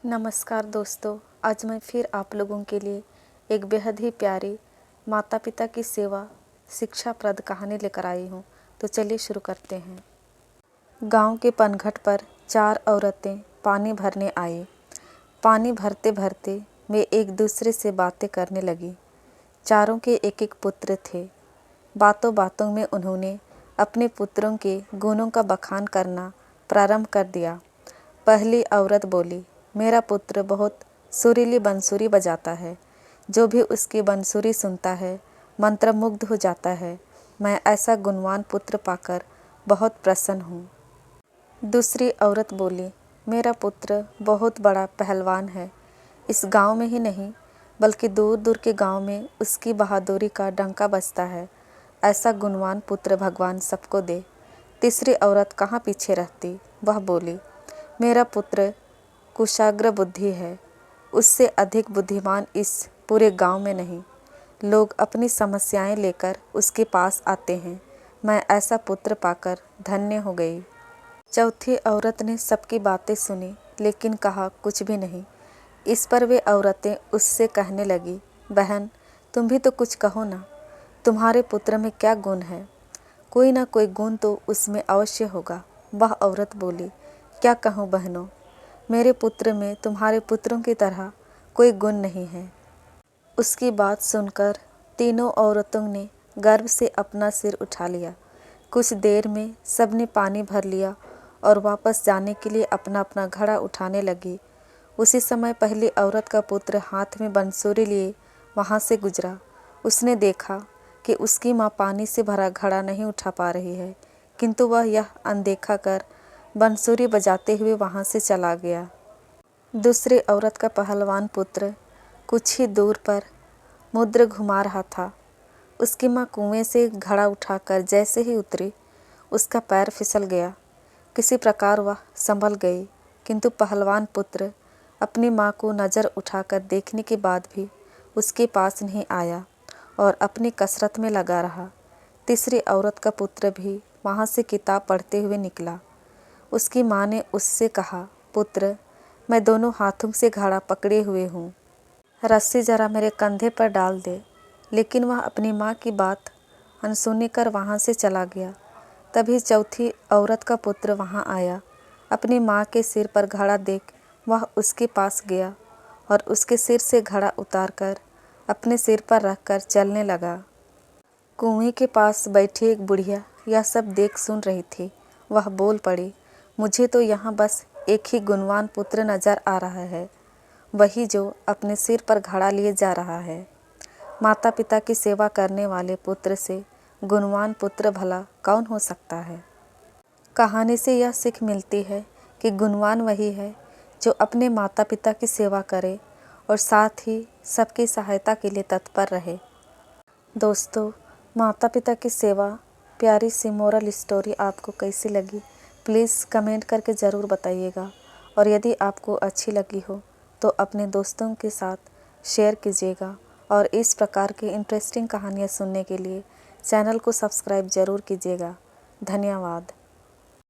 नमस्कार दोस्तों, आज मैं फिर आप लोगों के लिए एक बेहद ही प्यारी माता पिता की सेवा शिक्षाप्रद कहानी लेकर आई हूँ। तो चलिए शुरू करते हैं। गांव के पनघट पर 4 औरतें पानी भरने आई। पानी भरते भरते वे एक दूसरे से बातें करने लगी। चारों के एक एक पुत्र थे। बातों बातों में उन्होंने अपने पुत्रों के गुणों का बखान करना प्रारंभ कर दिया। पहली औरत बोली, मेरा पुत्र बहुत सुरीली बंसुरी बजाता है। जो भी उसकी बंसुरी सुनता है मंत्रमुग्ध हो जाता है। मैं ऐसा गुणवान पुत्र पाकर बहुत प्रसन्न हूँ। दूसरी औरत बोली, मेरा पुत्र बहुत बड़ा पहलवान है। इस गांव में ही नहीं बल्कि दूर दूर के गांव में उसकी बहादुरी का डंका बजता है। ऐसा गुणवान पुत्र भगवान सबको दे। तीसरी औरत कहाँ पीछे रहती, वह बोली, मेरा पुत्र कुशाग्र बुद्धि है। उससे अधिक बुद्धिमान इस पूरे गांव में नहीं। लोग अपनी समस्याएं लेकर उसके पास आते हैं। मैं ऐसा पुत्र पाकर धन्य हो गई। चौथी औरत ने सबकी बातें सुनी लेकिन कहा कुछ भी नहीं। इस पर वे औरतें उससे कहने लगी, बहन तुम भी तो कुछ कहो ना। तुम्हारे पुत्र में क्या गुण है? कोई ना कोई गुण तो उसमें अवश्य होगा। वह औरत बोली, क्या कहूँ बहनों, मेरे पुत्र में तुम्हारे पुत्रों की तरह कोई गुण नहीं है। उसकी बात सुनकर तीनों औरतों ने गर्व से अपना सिर उठा लिया। कुछ देर में सबने पानी भर लिया और वापस जाने के लिए अपना अपना घड़ा उठाने लगी। उसी समय पहली औरत का पुत्र हाथ में बंसुरी लिए वहाँ से गुजरा। उसने देखा कि उसकी माँ पानी से भरा घड़ा नहीं उठा पा रही है, किंतु वह यह अनदेखा कर बंसुरी बजाते हुए वहाँ से चला गया। दूसरी औरत का पहलवान पुत्र कुछ ही दूर पर मुद्र घुमा रहा था। उसकी माँ कुएं से घड़ा उठाकर जैसे ही उतरी, उसका पैर फिसल गया। किसी प्रकार वह संभल गई, किंतु पहलवान पुत्र अपनी माँ को नज़र उठाकर देखने के बाद भी उसके पास नहीं आया और अपनी कसरत में लगा रहा। तीसरी औरत का पुत्र भी वहाँ से किताब पढ़ते हुए निकला। उसकी माँ ने उससे कहा, पुत्र मैं दोनों हाथों से घड़ा पकड़े हुए हूँ, रस्सी जरा मेरे कंधे पर डाल दे। लेकिन वह अपनी माँ की बात अनसुनी कर वहाँ से चला गया। तभी चौथी औरत का पुत्र वहाँ आया। अपनी माँ के सिर पर घड़ा देख वह उसके पास गया और उसके सिर से घड़ा उतारकर अपने सिर पर रखकर चलने लगा। कुएं के पास बैठी एक बुढ़िया यह सब देख सुन रही थी। वह बोल पड़ी, मुझे तो यहाँ बस एक ही गुणवान पुत्र नजर आ रहा है, वही जो अपने सिर पर घड़ा लिए जा रहा है। माता पिता की सेवा करने वाले पुत्र से गुणवान पुत्र भला कौन हो सकता है। कहानी से यह सीख मिलती है कि गुणवान वही है जो अपने माता पिता की सेवा करे और साथ ही सबकी सहायता के लिए तत्पर रहे। दोस्तों, माता पिता की सेवा प्यारी सी मोरल स्टोरी आपको कैसी लगी प्लीज़ कमेंट करके ज़रूर बताइएगा। और यदि आपको अच्छी लगी हो तो अपने दोस्तों के साथ शेयर कीजिएगा। और इस प्रकार की इंटरेस्टिंग कहानियाँ सुनने के लिए चैनल को सब्सक्राइब ज़रूर कीजिएगा। धन्यवाद।